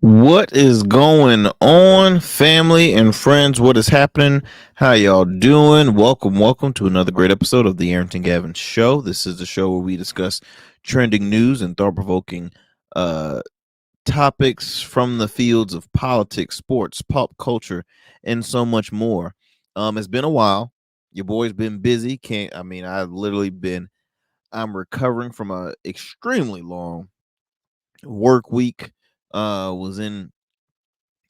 What is going on, family and friends? What is happening? How y'all doing? Welcome to another great episode of the Arrington Gavin Show. This is the show where we discuss trending news and thought-provoking uh, topics from the fields of politics, sports, pop culture, and so much more. It's been a while. Your boy's been busy. I've literally been. I'm recovering from a extremely long work week. Was in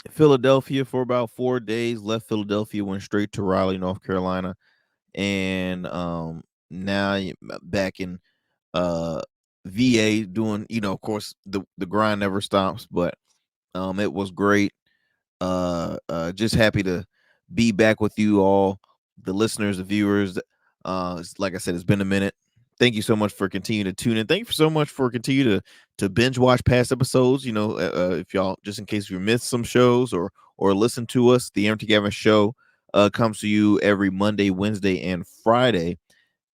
Philadelphia for about 4 days. Left Philadelphia, went straight to Raleigh, North Carolina, and now back in uh VA doing. Of course, the grind never stops, but it was great. Just happy to be back with you all, the listeners, the viewers. Like I said, it's been a minute. Thank you so much for continuing to tune in. Thank you so much for continue to binge watch past episodes. If y'all, just in case you missed some shows or listen to us, the Empty Gavin Show comes to you every Monday, Wednesday, and Friday,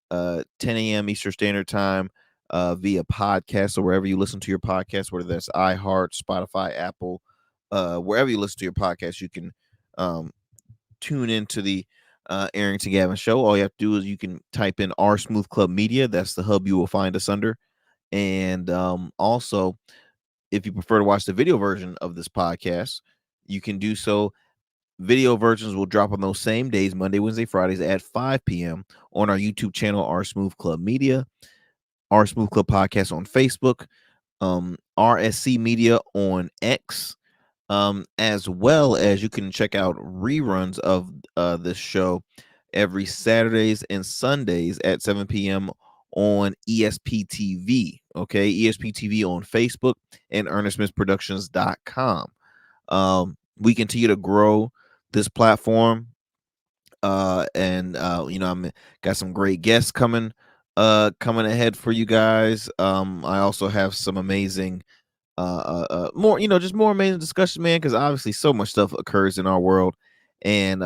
10 a.m. Eastern Standard Time, via podcast or wherever you listen to your podcast, whether that's iHeart, Spotify, Apple, wherever you listen to your podcast, you can um, tune into the Arrington Gavin Show. All you have to do is you can type in R Smooth Club Media. That's the hub you will find us under. And also, if you prefer to watch the video version of this podcast, you can do so. Video versions will drop on those same days, Monday, Wednesday, Fridays at 5 p.m. on our YouTube channel, R Smooth Club Media, R Smooth Club Podcast on Facebook, RSC Media on X, as well as you can check out reruns of this show every Saturdays and Sundays at 7 p.m. on ESPTV. Okay, ESPTV on Facebook and EarnestSmithProductions.com. We continue to grow this platform, and I'm got some great guests coming ahead for you guys. I also have some amazing more, just more amazing discussion, man, because obviously so much stuff occurs in our world, and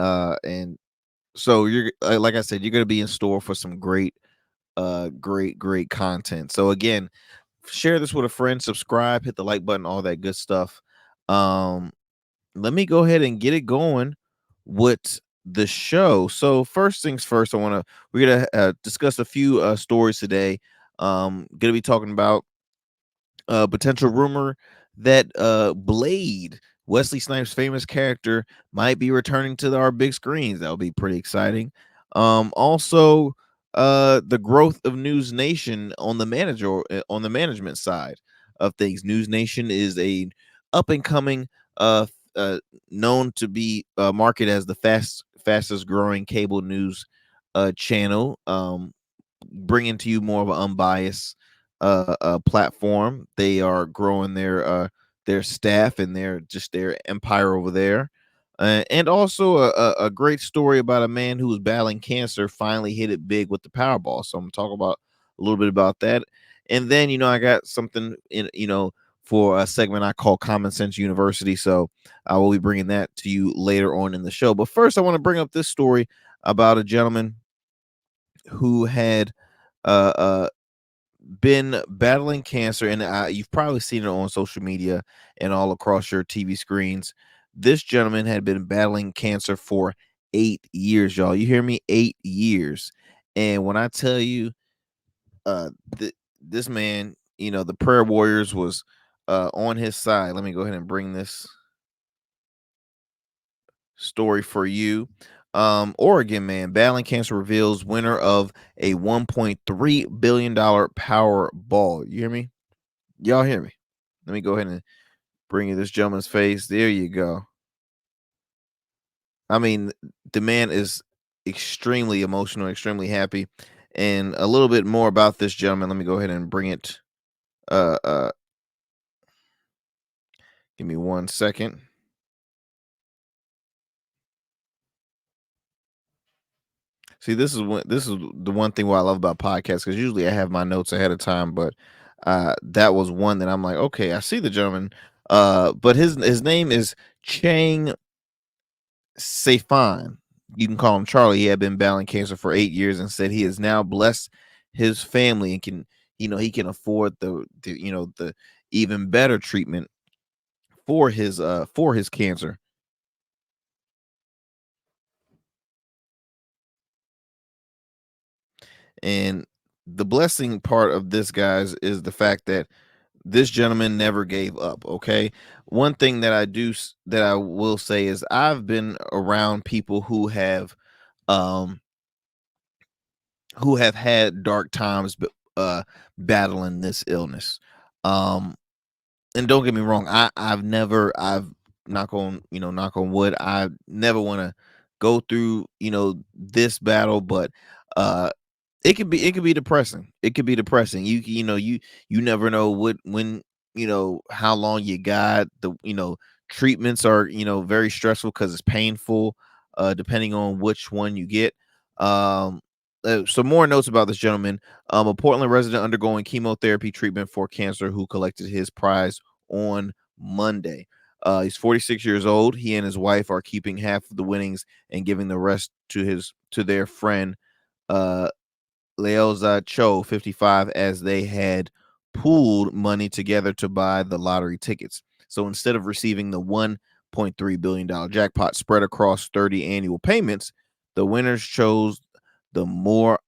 so you're like I said, you're gonna be in store for some great content. So again, share this with a friend, subscribe, hit the like button, all that good stuff. um Let me go ahead and get it going with the show. So first things first, we're gonna discuss a few stories today. Gonna be talking about potential rumor that Blade, Wesley Snipes' famous character, might be returning to our big screens. That'll be pretty exciting. Also, the growth of NewsNation on the management side of things. NewsNation is a up and coming, known to be marketed as the fastest growing cable news channel. Bringing to you more of an unbiased platform. They are growing their staff and their empire over there. And also a great story about a man who was battling cancer finally hit it big with the Powerball. So I'm gonna talk about a little bit about that, and then I got something in for a segment I call Common Sense University. So I will be bringing that to you later on in the show. But first, I want to bring up this story about a gentleman who had uh, uh, been battling cancer, and you've probably seen it on social media and all across your TV screens. This gentleman had been battling cancer for 8 years, y'all. You hear me? 8 years. And when I tell you, this man, the prayer warriors was on his side. Let me go ahead and bring this story for you. Oregon man battling cancer reveals winner of a $1.3 billion Powerball. You hear me? Y'all hear me? Let me go ahead and bring you this gentleman's face. There you go. I mean, the man is extremely emotional, extremely happy. And a little bit more about this gentleman. Let me go ahead and bring it. Uh, uh, Give me 1 second. See, this is the one thing what I love about podcasts, because usually I have my notes ahead of time, but that was one that I'm like, okay, I see the gentleman. But his name is Chang Seifan. You can call him Charlie. He had been battling cancer for 8 years and said he has now blessed his family and he can afford the even better treatment for his cancer. And the blessing part of this, guys, is the fact that this gentleman never gave up. Okay, one thing that that I will say is I've been around people um who have had dark times, battling this illness. Um, and don't get me wrong, I've knock on wood, I never want to go through this battle, but uh it could be depressing. It could be depressing. You never know when how long you got. The treatments are very stressful because it's painful, depending on which one you get. Um some more notes about this gentleman. A Portland resident undergoing chemotherapy treatment for cancer who collected his prize on Monday. He's 46 years old. He and his wife are keeping half of the winnings and giving the rest to their friend uh Leoza Cho, 55, as they had pooled money together to buy the lottery tickets. So instead of receiving the $1.3 billion jackpot spread across 30 annual payments, the winners chose the more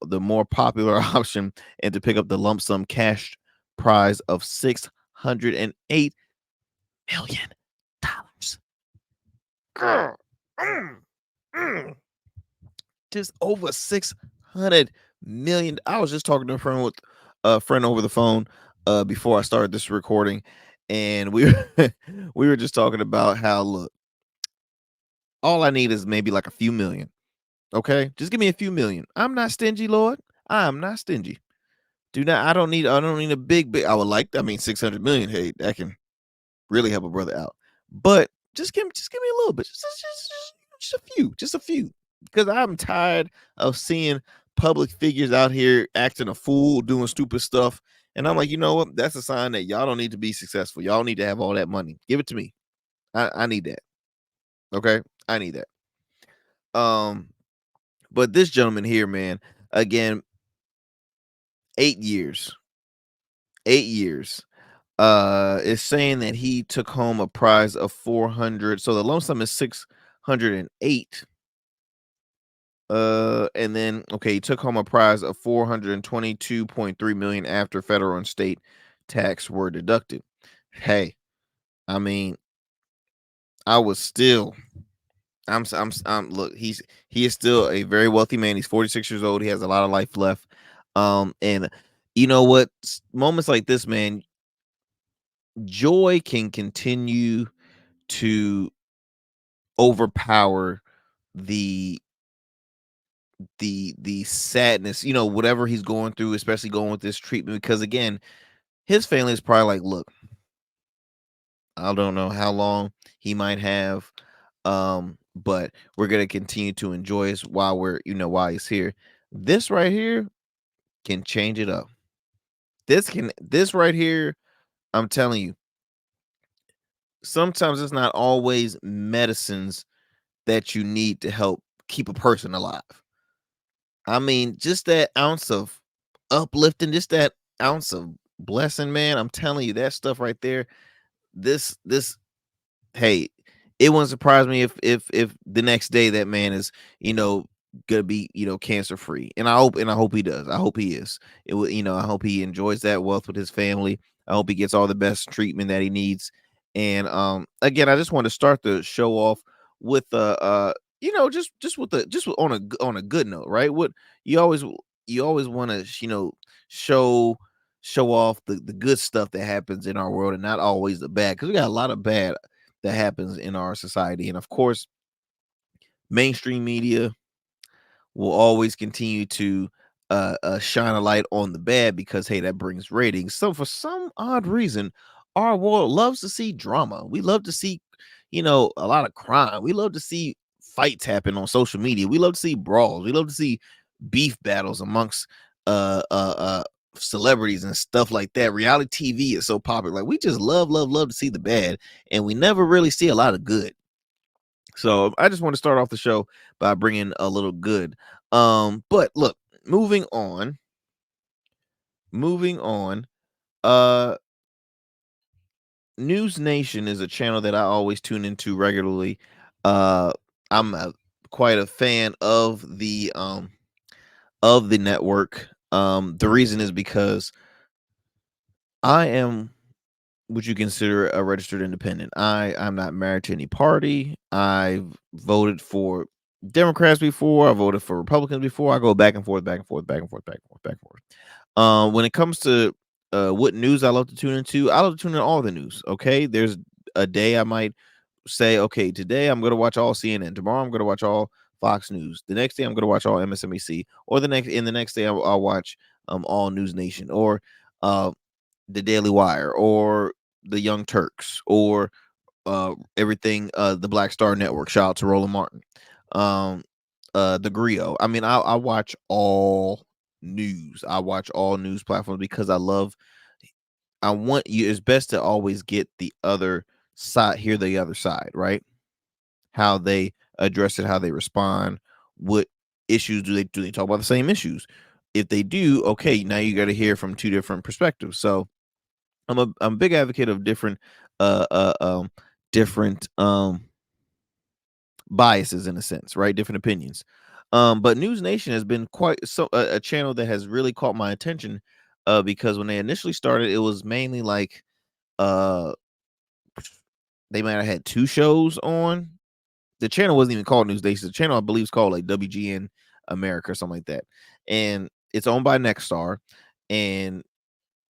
popular option and to pick up the lump sum cash prize of $608 million. Girl, mm. Just over 600 million. I was just talking to a friend over the phone before I started this recording, and we were just talking about how, look, all I need is maybe like a few million. Okay, just give me a few million. I'm not stingy, Lord. I am not stingy. Do not. I don't need a big. I would like. I mean, 600 million. Hey, that can really help a brother out. But just give me a little bit, just a few, because I'm tired of seeing public figures out here acting a fool, doing stupid stuff, and I'm like, you know what? That's a sign that y'all don't need to be successful. Y'all need to have all that money. Give it to me. I need that. Okay, I need that. Um, but this gentleman here, man, again, 8 years, 8 years. Is saying that he took home a prize of 400. So the lump sum is 608. And then okay, he took home a prize of 422.3 million after federal and state tax were deducted. Hey, I mean, I was still look, he is still a very wealthy man. He's 46 years old. He has a lot of life left. And you know what? Moments like this, man, joy can continue to overpower the the sadness, whatever he's going through, especially going with this treatment, because again, his family is probably like, look, I don't know how long he might have, but we're gonna continue to enjoy us while while he's here. This right here can change it up. This right here, I'm telling you, sometimes it's not always medicines that you need to help keep a person alive. I mean, just that ounce of uplifting, just that ounce of blessing, man. I'm telling you, that stuff right there. This Hey, it wouldn't surprise me if the next day that man is, gonna be, cancer free. And I hope he does. I hope he is. I hope he enjoys that wealth with his family. I hope he gets all the best treatment that he needs. And again, I just want to start the show off with on a good note, right? What you always you always want to, show off the good stuff that happens in our world and not always the bad, because we got a lot of bad that happens in our society. And of course, mainstream media will always continue to shine a light on the bad because, hey, that brings ratings. So for some odd reason, our world loves to see drama. We love to see, a lot of crime. We love to see fights happen on social media. We love to see brawls. We love to see beef battles amongst uh uh uh celebrities and stuff like that. Reality TV is so popular. Like, we just love to see the bad, and we never really see a lot of good. So I just want to start off the show by bringing a little good. But look, moving on, moving on. Uh, NewsNation is a channel that I always tune into regularly. Uh, I'm quite a fan of the network. The reason is because I am what you consider a registered independent. I'm not married to any party. I've voted for Democrats before. I voted for Republicans before. I go back and forth, back and forth, back and forth, back and forth, back and forth. When it comes to what news I love to tune into, I love to tune in all the news. Okay, there's a day I might say, okay, today I'm going to watch all CNN. Tomorrow I'm going to watch all Fox News. The next day I'm going to watch all MSNBC. Or the next day I'll watch all News Nation or uh, the Daily Wire or the Young Turks or everything the Black Star Network. Shout out to Roland Martin. Um, the Griot. I mean, I watch all news. I watch all news platforms because I want you, it's best to always get the other side, hear the other side, right? How they address it, how they respond, what issues do they talk about the same issues? If they do, okay, now you got to hear from two different perspectives. So I'm a big advocate of different uh uh um different biases in a sense, right? Different opinions. But News Nation has been quite a channel that has really caught my attention because when they initially started, it was mainly like uh they might have had two shows on. The channel wasn't even called News Nation. The channel I believe is called like WGN America or something like that. And it's owned by Nexstar. And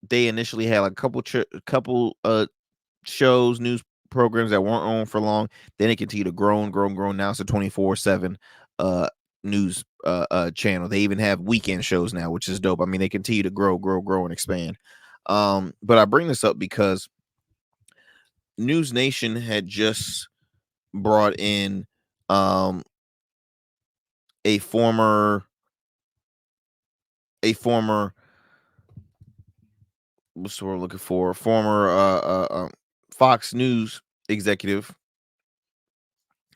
they initially had like couple shows, news programs that weren't on for long. Then it continued to grow and grow and grow. Now it's a 24/7 uh news channel. They even have weekend shows now, which is dope. I mean, they continue to grow and expand. But I bring this up because News Nation had just brought in um a former a former what's the word I'm looking for? Former Fox News executive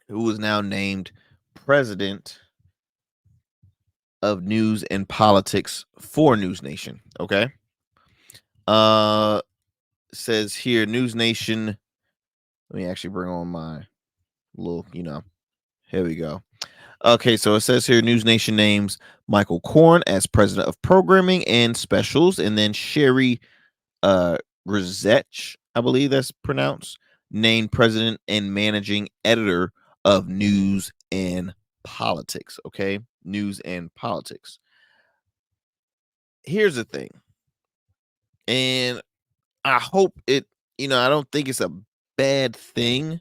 who is now named president of news and politics for News Nation. Okay. Uh says here News Nation. Let me actually bring on my little, here we go. Okay, so it says here News Nation names Michael Korn as president of programming and specials, and then Sherry Rizech, I believe that's pronounced, named president and managing editor of news and politics. Okay, news and politics. Here's the thing, and I hope I don't think it's a bad thing,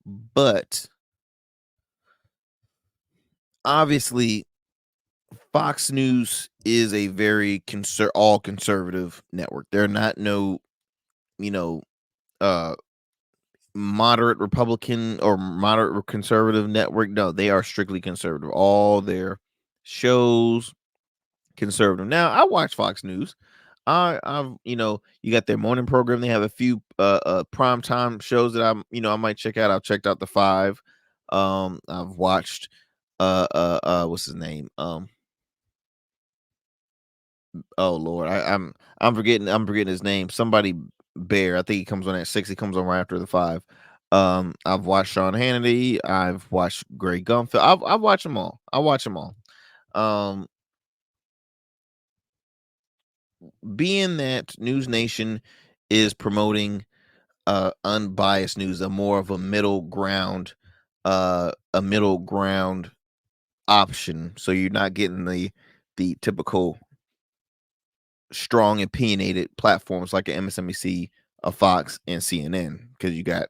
but obviously Fox News is a very all conservative network. They're not no, you know, uh moderate Republican or moderate conservative network. No, they are strictly conservative. All their shows conservative. Now, I watch Fox News. I've you got their morning program. They have a few prime time shows that I might check out. I've checked out the five. I've watched what's his name? Oh Lord, I'm forgetting his name. Somebody Bear. I think he comes on at 6. He comes on right after the 5. I've watched Sean Hannity. I've watched Greg Gumbel. I've watched them all. I watch them all. Um, being that News Nation is promoting unbiased news, a more of a middle ground option. So you're not getting the typical strong opinionated platforms like a MSNBC, a Fox, and CNN, because you got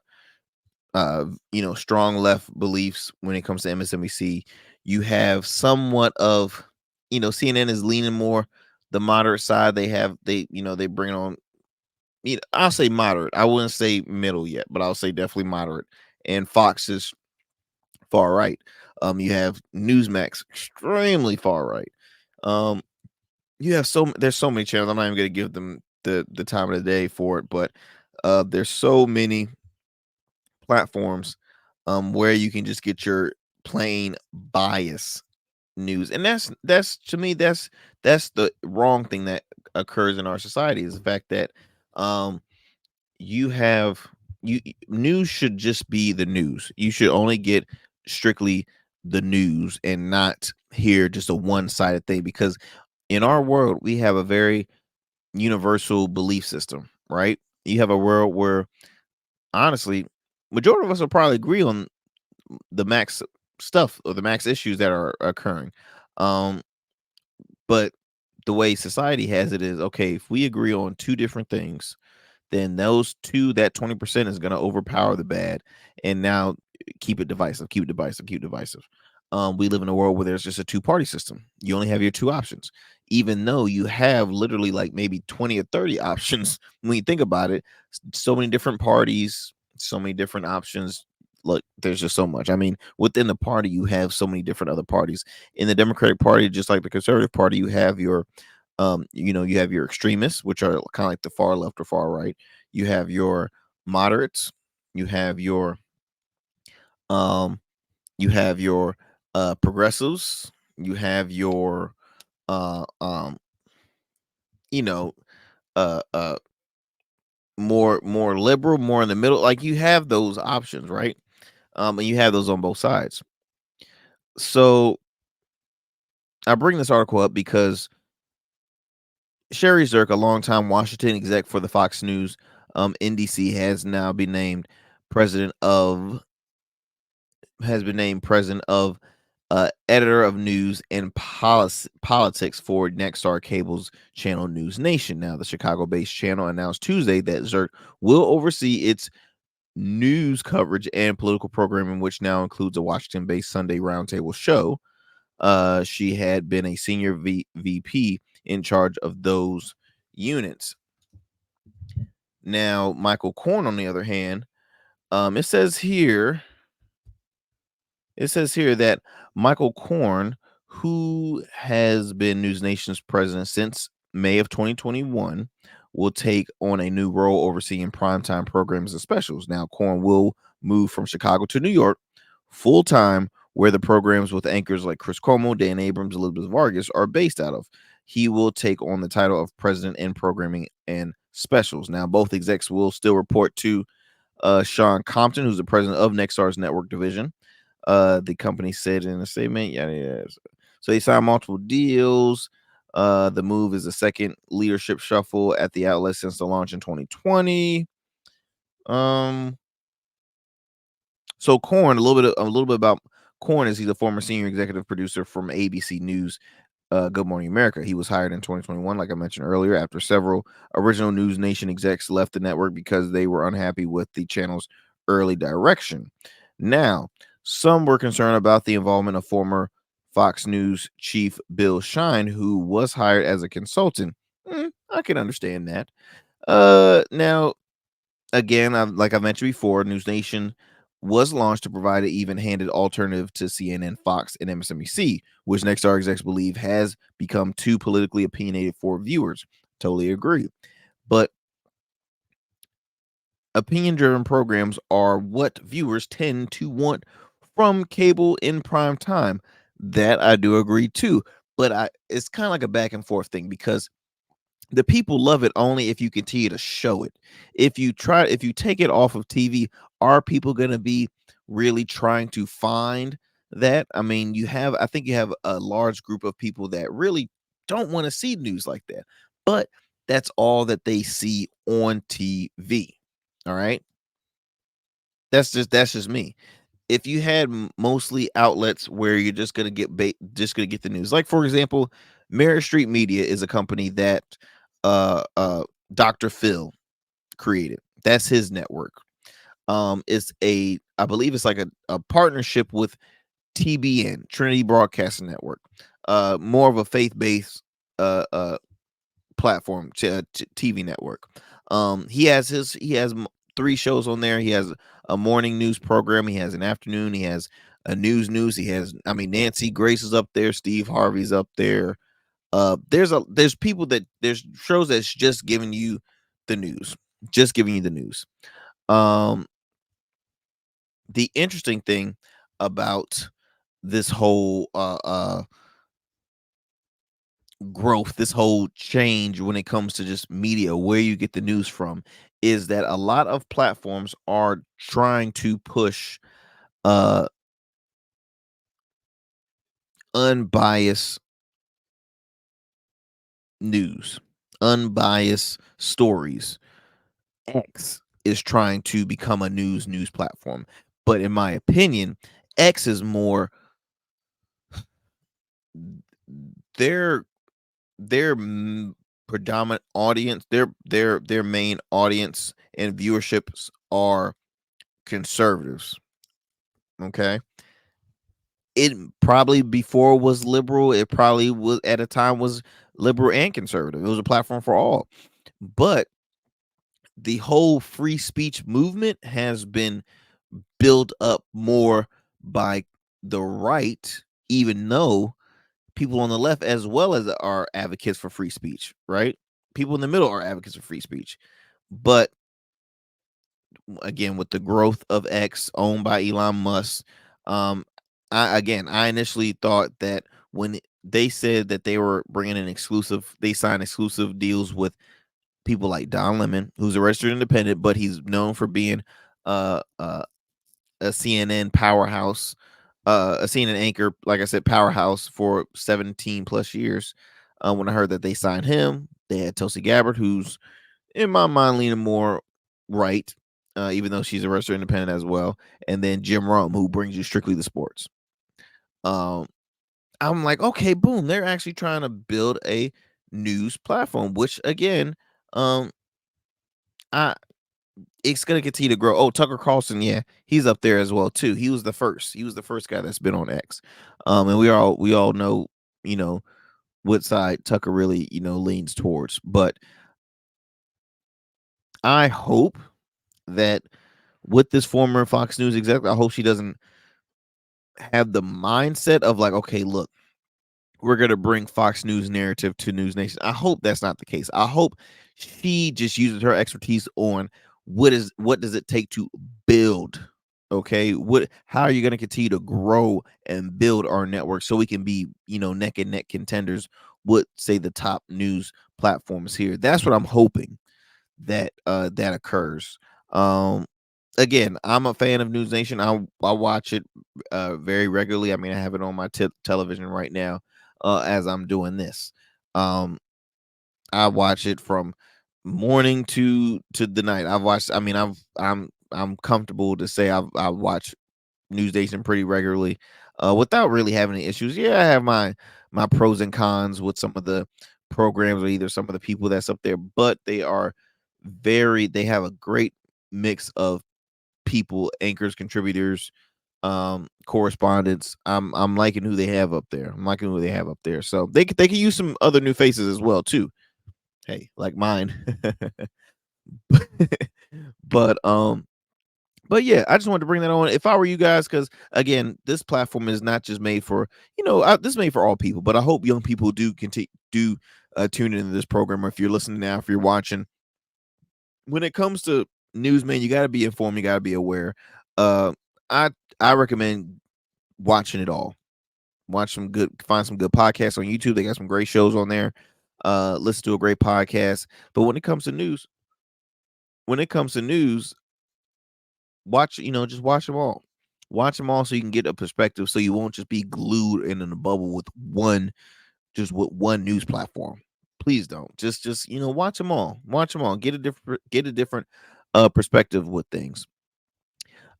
strong left beliefs when it comes to MSNBC. You have somewhat of CNN is leaning more the moderate side. They bring on I'll say moderate. I wouldn't say middle yet, but I'll say definitely moderate. And Fox is far right. You have Newsmax extremely far right. Um, you have there's so many channels. I'm not even gonna give them the time of the day for it, but there's so many platforms where you can just get your plain bias news. And that's to me, that's the wrong thing that occurs in our society, is the fact that um you have you news should just be the news. You should only get strictly the news and not hear just a one-sided thing, because in our world we have a very universal belief system, right? You have a world where honestly majority of us will probably agree on the max stuff or the max issues that are occurring. Um but the way society has it is, okay, if we agree on two different things, then that 20% is going to overpower the bad. And now keep it divisive, keep it divisive, keep it divisive. We live in a world where there's just a two-party system. You only have your two options, even though you have literally like maybe 20 or 30 options. When you think about it, so many different parties, so many different options. Look, there's just so much. I mean, within the party, you have so many different other parties. In the Democratic Party, just like the Conservative Party, you have your you have your extremists, which are kind of like the far left or far right. You have your moderates, you have your um you have your progressives, you have your uh um you know uh uh more liberal, more in the middle. Like you have those options, right? And you have those on both sides. So I bring this article up because Sherry Zirk, a longtime Washington exec for the Fox News NDC, president of has been named president of editor of news and politics for Nexstar Cable's channel NewsNation. Now, the Chicago-based channel announced Tuesday that Zirk will oversee its news coverage and political programming, which now includes a Washington-based Sunday roundtable show. She had been a senior VP in charge of those units. Now, Michael Korn, on the other hand, it says here that Michael Korn, who has been News Nation's president since May of 2021, will take on a new role overseeing primetime programs and specials. Now, Korn will move from Chicago to New York full time, where the programs with anchors like Chris Cuomo, Dan Abrams, Elizabeth Vargas are based out of. He will take on the title of president in programming and specials. Now, both execs will still report to Sean Compton, who's the president of Nexstar's network division. The company said in a statement, yeah. So they signed multiple deals. The move is the second leadership shuffle at the outlet since the launch in 2020. So Korn, a little bit about Korn is he's a former senior executive producer from ABC News, Good Morning America. He was hired in 2021, like I mentioned earlier, after several original News Nation execs left the network because they were unhappy with the channel's early direction. Now, some were concerned about the involvement of former Fox News chief Bill Shine, who was hired as a consultant. I can understand that. Now, again, like I mentioned before, News Nation was launched to provide an even-handed alternative to CNN, Fox, and MSNBC, which Nexstar execs believe has become too politically opinionated for viewers. Totally agree. But opinion-driven programs are what viewers tend to want from cable in prime time. That I do agree too. But it's kind of like a back and forth thing, because the people love it only if you continue to show it. If you take it off of TV, are people going to be really trying to find that? I mean, I think you have a large group of people that really don't want to see news like that, but that's all that they see on TV. All right. That's just me. If you had mostly outlets where you're just gonna just gonna get the news, like for example, Mary Street Media is a company that uh uh Dr. Phil created. That's his network. It's I believe it's like a partnership with TBN, Trinity Broadcasting Network. More of a faith-based platform, TV network. He has three shows on there. He has a morning news program. He has an afternoon. He has a news. He has, I mean, Nancy Grace is up there. Steve Harvey's up there. There's shows that's just giving you the news, just giving you the news. Um, the interesting thing about this whole growth, this whole change when it comes to just media, where you get the news from, is that a lot of platforms are trying to push uh unbiased news, unbiased stories. X is trying to become a news platform, but in my opinion, X is more their predominant audience, their main audience and viewerships are conservatives. Okay, it probably before was liberal. It probably was at a time was liberal and conservative. It was a platform for all, but the whole free speech movement has been built up more by the right, even though people on the left as well as are advocates for free speech, right? People in the middle are advocates for free speech. But again, with the growth of X owned by Elon Musk, I initially thought that when they said that they were bringing in they signed exclusive deals with people like Don Lemon, who's a registered independent, but he's known for being uh, uh, a CNN powerhouse, a CNN anchor, like I said, powerhouse for 17 plus years. When I heard that they signed him, they had Tulsi Gabbard, who's in my mind leaning more right, even though she's a registered independent as well, and then Jim Rome, who brings you strictly the sports. I'm like, okay, boom, they're actually trying to build a news platform, which again, I it's gonna continue to grow. Oh, Tucker Carlson, yeah, he's up there as well too. He was the first. He was the first guy that's been on X. And we all know, you know, what side Tucker really, leans towards. But I hope that with this former Fox News exec, I hope she doesn't have the mindset of like, okay, look, we're gonna bring Fox News narrative to News Nation. I hope that's not the case. I hope she just uses her expertise on what does it take to build. Okay, how are you going to continue to grow and build our network so we can be, neck and neck contenders with, say, the top news platforms here. That's what I'm hoping that that occurs. Again, I'm a fan of News Nation. I watch it very regularly. I mean, I have it on my television right now as I'm doing this. I watch it from morning to the night. I've watched. I mean, I'm comfortable to say I watch News Nation pretty regularly, without really having any issues. Yeah, I have my pros and cons with some of the programs or either some of the people that's up there, but they are they have a great mix of people, anchors, contributors, correspondents. I'm liking who they have up there. I'm liking who they have up there. So they can use some other new faces as well too. Hey, like mine. but yeah, I just wanted to bring that on. If I were you guys, because again, this platform is not just made for this is made for all people. But I hope young people do continue tune into this program. Or if you're listening now, if you're watching, when it comes to news, man, you got to be informed. You got to be aware. I recommend watching it all. Find some good podcasts on YouTube. They got some great shows on there. Listen to a great podcast. But when it comes to news, just watch them all. Watch them all so you can get a perspective, so you won't just be glued in a bubble with one news platform. Please don't. Just watch them all. Watch them all. Get a different perspective with things.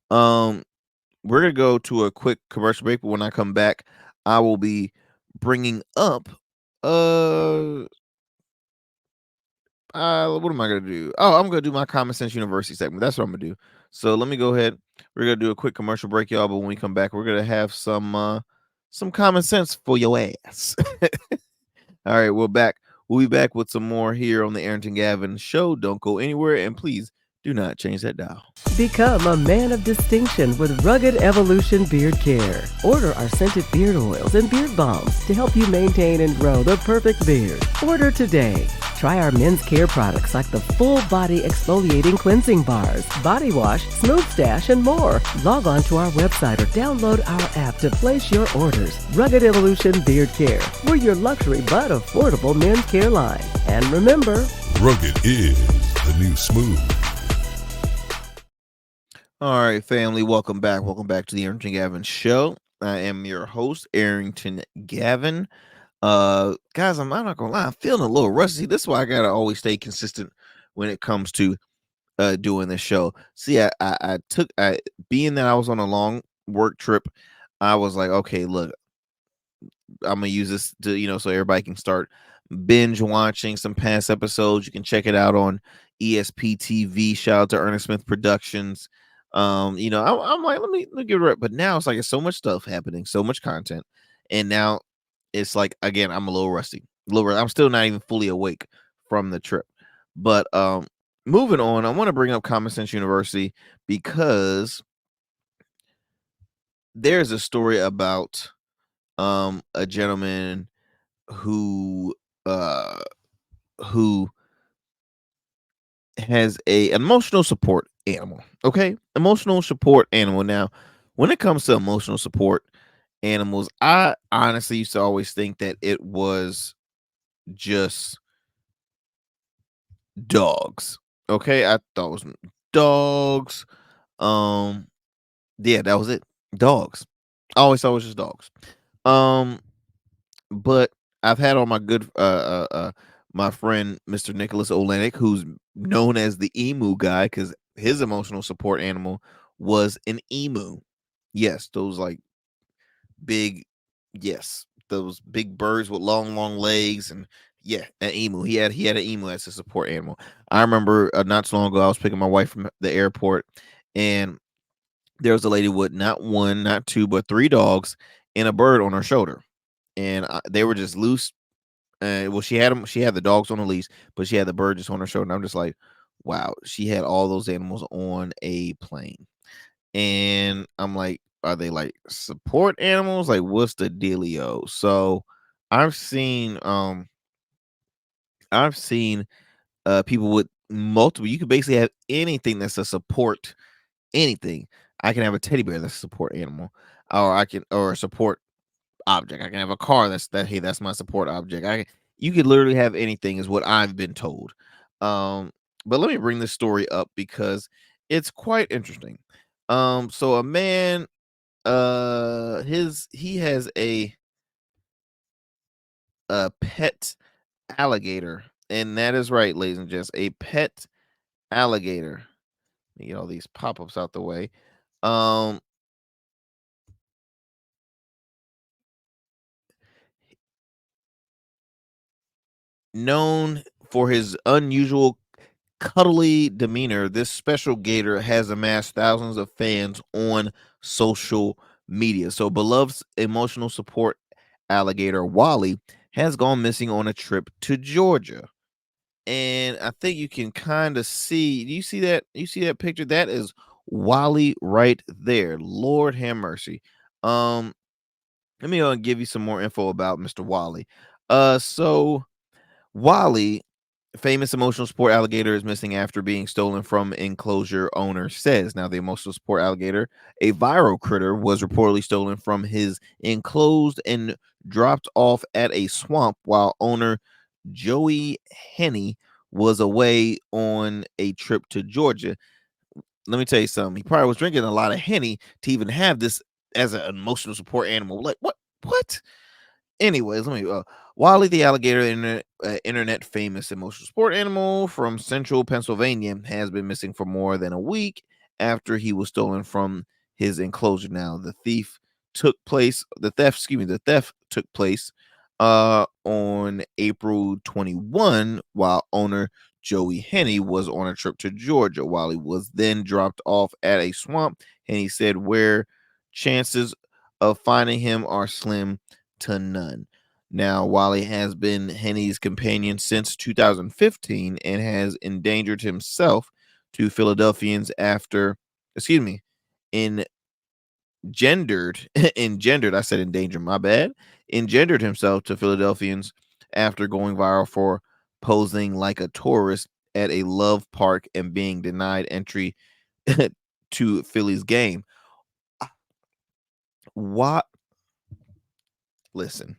We're gonna go to a quick commercial break, but when I come back, I will be bringing up what am I gonna do? Oh, I'm gonna do my Common Sense University segment. That's what I'm gonna do. So let me go ahead. We're gonna do a quick commercial break, y'all. But when we come back, we're gonna have some common sense for your ass. All right, we'll be back with some more here on the Arrington Gavin Show. Don't go anywhere, and please do not change that dial. Become a man of distinction with Rugged Evolution Beard Care. Order our scented beard oils and beard balms to help you maintain and grow the perfect beard. Order today. Try our men's care products like the full body exfoliating cleansing bars, body wash, smooth stash, and more. Log on to our website or download our app to place your orders. Rugged Evolution Beard Care. We're your luxury but affordable men's care line. And remember, rugged is the new smooth. All right, family, welcome back. Welcome back to the Arrington Gavin show. I am your host, Arrington Gavin. Guys, I'm not gonna lie, I'm feeling a little rusty. This is why I gotta always stay consistent when it comes to doing this show. See, I took I being that I was on a long work trip, I was like, okay, look, I'm gonna use this to so everybody can start binge watching some past episodes. You can check it out on ESP TV. Shout out to Ernest Smith Productions. I'm like, let me give it right. But now it's like it's so much stuff happening, so much content, and now it's like again, I'm a little rusty. I'm still not even fully awake from the trip. But moving on, I want to bring up Common Sense University because there's a story about a gentleman who uh who has a emotional support animal. Okay, emotional support animal. Now, when it comes to emotional support animals, I honestly used to always think that it was just dogs. Okay, I thought it was dogs. Um, yeah, that was it. Dogs. I always thought it was just dogs. Um, but I've had on my good my friend Mr. Nicholas Olenek, who's known as the emu guy, because his emotional support animal was an emu. Yes, those like big, yes, those big birds with long legs, and yeah, an emu. He had an emu as a support animal. I remember not so long ago I was picking my wife from the airport, and there was a lady with not one, not two, but three dogs and a bird on her shoulder, and they were just loose. Well, she had them. She had the dogs on a leash, but she had the bird just on her shoulder. And I'm just like, wow, she had all those animals on a plane. And I'm like, are they like support animals? Like, what's the dealio? So I've seen, um, I've seen people with multiple. You can basically have anything that's a support. Anything. I can have a teddy bear that's a support animal, or or a support object. I can have a car hey, that's my support object. You could literally have anything is what I've been told. Um, but let me bring this story up because it's quite interesting. So a man, he has a pet alligator, and that is right, ladies and gents, a pet alligator. Let me get all these pop-ups out the way. Um, known for his unusual cuddly demeanor, this special gator has amassed thousands of fans on social media. So, beloved emotional support alligator Wally has gone missing on a trip to Georgia. And I think you can kind of see, do you see that? You see that picture? That is Wally right there. Lord have mercy. Um, Let me give you some more info about Mr. Wally. So Wally, famous emotional support alligator, is missing after being stolen from enclosure owner says. Now, the emotional support alligator, a viral critter, was reportedly stolen from his enclosed and dropped off at a swamp while owner Joey Henney was away on a trip to Georgia. Let me tell you something. He probably was drinking a lot of Henny to even have this as an emotional support animal. Like, what? What? Anyways, let me Wally the alligator, internet famous emotional sport animal from central Pennsylvania, has been missing for more than a week after he was stolen from his enclosure. Now, the theft took place on April 21 while owner Joey Henney was on a trip to Georgia. Wally was then dropped off at a swamp, and he said where chances of finding him are slim to none. Now, Wally has been Henny's companion since 2015 and has endangered himself to Philadelphians after, excuse me, engendered, engendered, I said endangered, my bad, engendered himself to Philadelphians after going viral for posing like a tourist at a love park and being denied entry to Philly's game. What? Listen.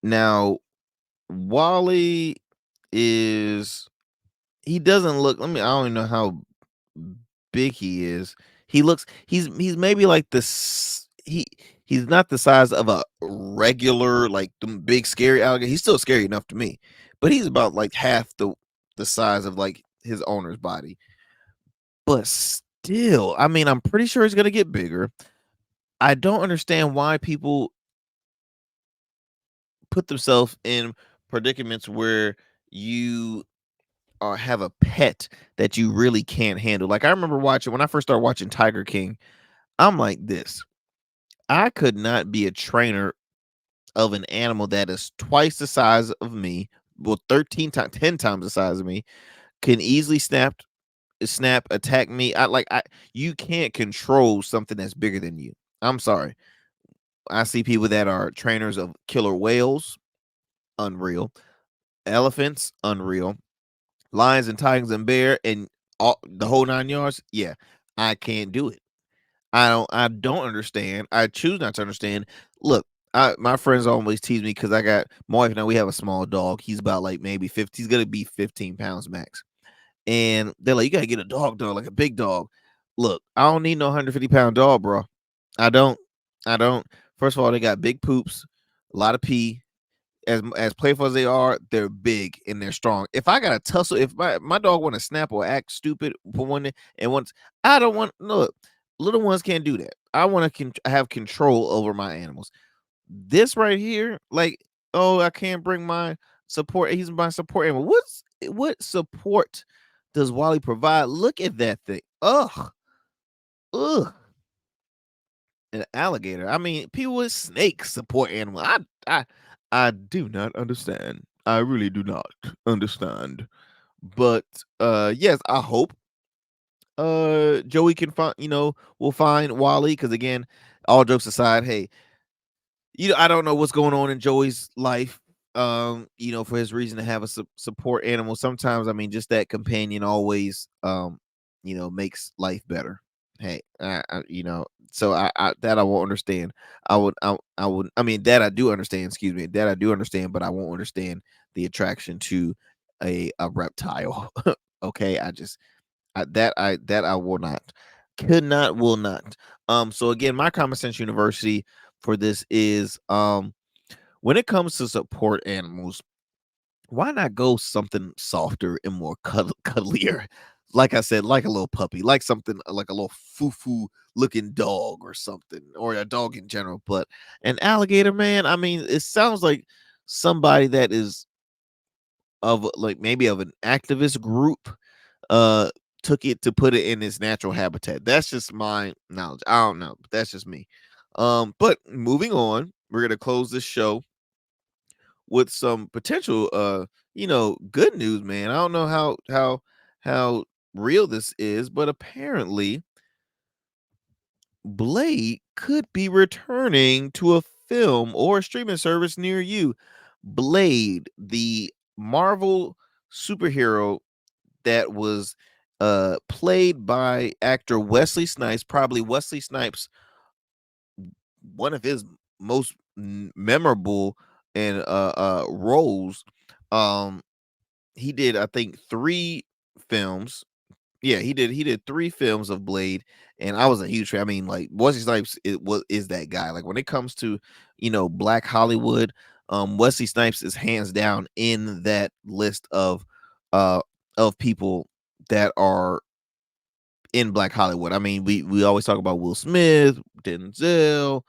Now, Wally is he doesn't look. I don't even know how big he is. He's maybe like he's not the size of a regular like the big scary alligator. He's still scary enough to me, but he's about like half the size of like his owner's body. But still, I mean, I'm pretty sure he's gonna get bigger. I don't understand why people put themselves in predicaments where you have a pet that you really can't handle. Like I remember watching when I first started watching Tiger King. I'm like this. I could not be a trainer of an animal that is twice the size of me, well, 13 times, 10 times the size of me, can easily snap, attack me. I you can't control something that's bigger than you. I'm sorry. I see people that are trainers of killer whales, unreal. Elephants, unreal. Lions and tigers and bear and all the whole 9 yards. Yeah, I can't do it. I don't understand. I choose not to understand. Look, my friends always tease me because I got my wife and I, we have a small dog. He's about like maybe 50. He's gonna be 15 pounds max. And they're like, you gotta get a dog, like a big dog. Look, I don't need no 150-pound dog, bro. I don't. I don't. First of all, they got big poops, a lot of pee. As playful as they are, they're big and they're strong. If I got to tussle, if my dog want to snap or act stupid for one day, and once I don't want look, little ones can't do that. I want to have control over my animals. This right here, like, oh, I can't bring my support. He's my support animal. What support does Wally provide? Look at that thing. Ugh, ugh. An alligator. I mean, people with snakes support animal. I do not understand. I really do not understand. But yes, I hope Joey can find, will find Wally, because again, all jokes aside, hey, I don't know what's going on in Joey's life. For his reason to have a support animal. Sometimes, I mean, just that companion always, makes life better. Hey, so I that I won't understand. I mean, that I do understand. Excuse me, that I do understand, but I won't understand the attraction to a reptile. Okay, that I will not, could not, will not. So again, my common sense university for this is when it comes to support animals, why not go something softer and more cuddlier? Like I said, like a little puppy, like something like a little foo-foo looking dog or something, or a dog in general. But an alligator, man, I mean, it sounds like somebody that is of like maybe of an activist group uh took it to put it in its natural habitat. That's just my knowledge. I don't know, but that's just me. But moving on, we're gonna close this show with some potential good news, man. I don't know how real this is, but apparently Blade could be returning to a film or a streaming service near you. Blade, the Marvel superhero that was played by actor Wesly Snipes, probably Wesly Snipes, one of his most memorable and roles. Um he did, I think, 3 films. Yeah, he did 3 films of Blade, and I was a huge fan. I mean, like, Wesley Snipes is that guy. Like, when it comes to, Black Hollywood, Wesley Snipes is hands down in that list uh of people that are in Black Hollywood. I mean, we always talk about Will Smith, Denzel.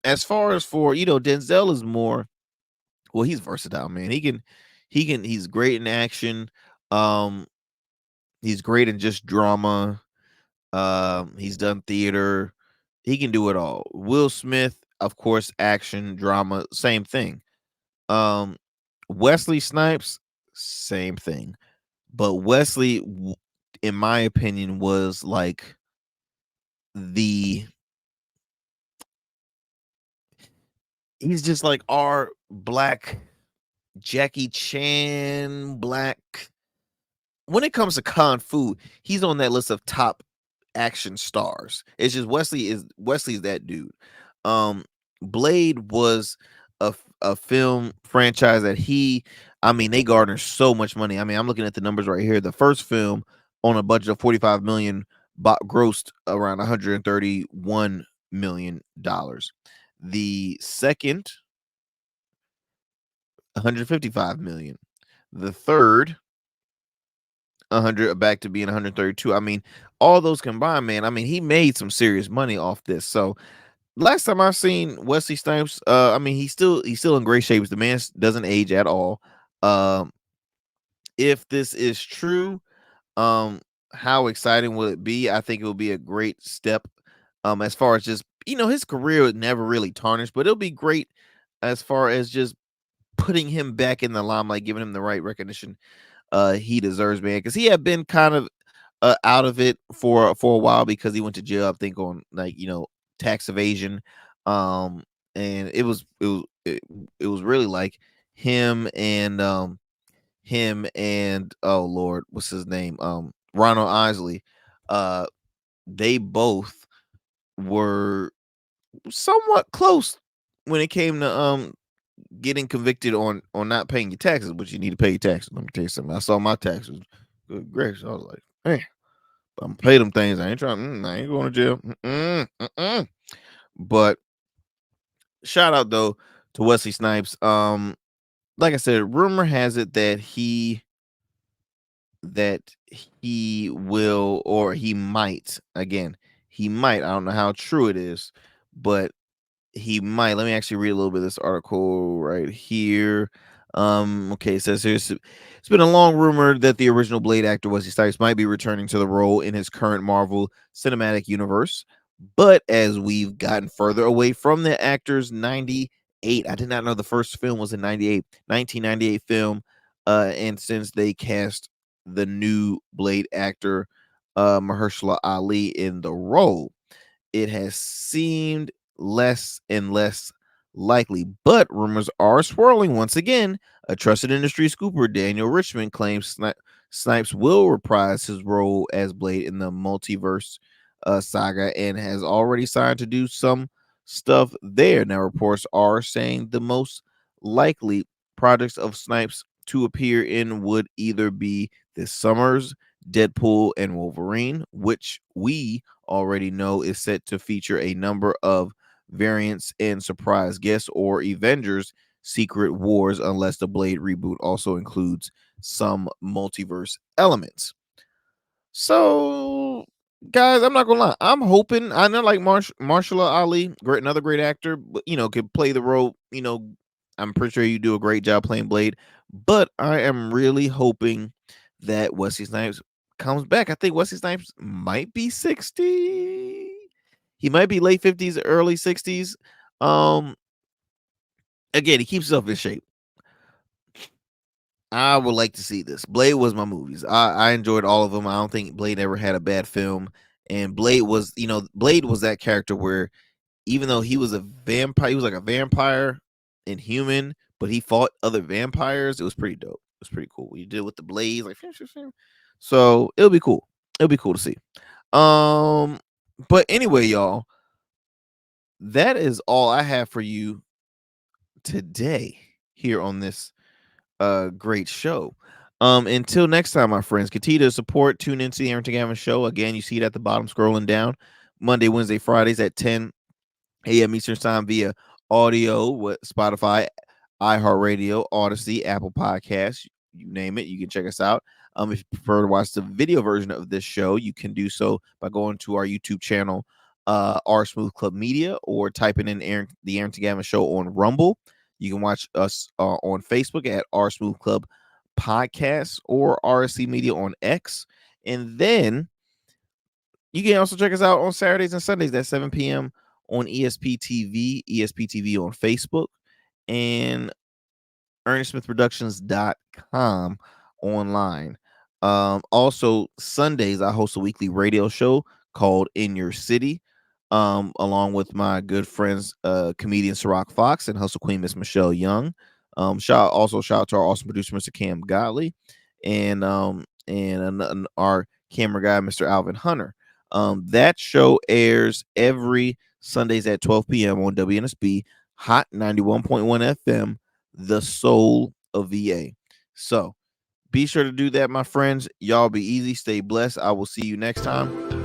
As far as for, Denzel is more, well, he's versatile, man. He's great in action. Um, he's great in just drama. He's done theater. He can do it all. Will Smith, of course, action, drama, same thing. Um, Wesley Snipes, same thing. But Wesley, in my opinion, was like the he's just like our black Jackie Chan, black. When it comes to kung fu, he's on that list of top action stars. It's just Wesley's that dude. Um, Blade was a film franchise that I mean, they garner so much money. I mean, I'm looking at the numbers right here. The first film on a budget of 45 million grossed around $131 million. The second, 155 million. The third, 100, back to being 132. I mean, all those combined, man. I mean, he made some serious money off this. So last time I've seen Wesley Snipes, I mean, he's still in great shape. The man doesn't age at all. Um, if this is true, um, how exciting will it be? I think it will be a great step. As far as just his career was never really tarnished, but it'll be great as far as just putting him back in the limelight, giving him the right recognition he deserves, man, because he had been kind of out of it for a while because he went to jail, I think, on like tax evasion, and it was really like him and oh Lord, what's his name, Ronald Isley, uh, they both were somewhat close when it came to getting convicted on not paying your taxes, but you need to pay your taxes. Let me tell you something. I saw my taxes. Good gracious. I was like, man, I'm pay them things. I ain't trying. I ain't going to jail. But shout out though to Wesley Snipes. Like I said, rumor has it that he will, or he might. Again, he might. I don't know how true it is, but he might. Let me actually read a little bit of this article right here. Okay, it says here it's been a long rumor that the original Blade actor Wesley Snipes might be returning to the role in his current Marvel Cinematic Universe. But as we've gotten further away from the actor's 98, I did not know the first film was in 98, 1998 film. And since they cast the new Blade actor, Mahershala Ali, in the role, it has seemed less and less likely, but rumors are swirling once again. A trusted industry scooper, Daniel Richmond, claims Snipes will reprise his role as Blade in the multiverse saga and has already signed to do some stuff there. Now, reports are saying the most likely projects of Snipes to appear in would either be this summer's Deadpool and Wolverine, which we already know is set to feature a number of variants and surprise guests, or Avengers Secret Wars, unless the Blade reboot also includes some multiverse elements. So, guys, I'm not gonna lie. I'm hoping. I know, like Marshall Ali, another great actor, but could play the role. I'm pretty sure you do a great job playing Blade. But I am really hoping that Wesley Snipes comes back. I think Wesley Snipes might be 60. He might be late 50s, early 60s. Um, Again, he keeps himself in shape. I would like to see this. Blade was my movies. I enjoyed all of them. I don't think Blade ever had a bad film. And Blade was that character where even though he was a vampire, he was like a vampire and human, but he fought other vampires. It was pretty dope. It was pretty cool. You did with the blades, like so it'll be cool. It'll be cool to see. But anyway, y'all, that is all I have for you today here on this great show. Until next time, my friends, continue to support, tune into the Arrington Gavin show. Again, you see it at the bottom scrolling down. Monday, Wednesday, Fridays at 10 a.m. Eastern Time via audio with Spotify, iHeartRadio, Odyssey, Apple Podcasts, you name it. You can check us out. If you prefer to watch the video version of this show, you can do so by going to our YouTube channel, R Smooth Club Media, or typing in the Arrington Gavin Show on Rumble. You can watch us on Facebook at R Smooth Club Podcast or RSC Media on X. And then you can also check us out on Saturdays and Sundays at 7 p.m. on ESP TV on Facebook, and ErnestSmithProductions.com online. Also, Sundays, I host a weekly radio show called In Your City, along with my good friends, comedian Ciroc Fox and hustle queen Miss Michelle Young. Shout out to our awesome producer, Mr. Cam Godley, and our camera guy, Mr. Alvin Hunter. That show airs every Sundays at 12 p.m. on WNSB Hot 91.1 FM, the soul of VA. So be sure to do that, my friends. Y'all be easy, stay blessed. I will see you next time.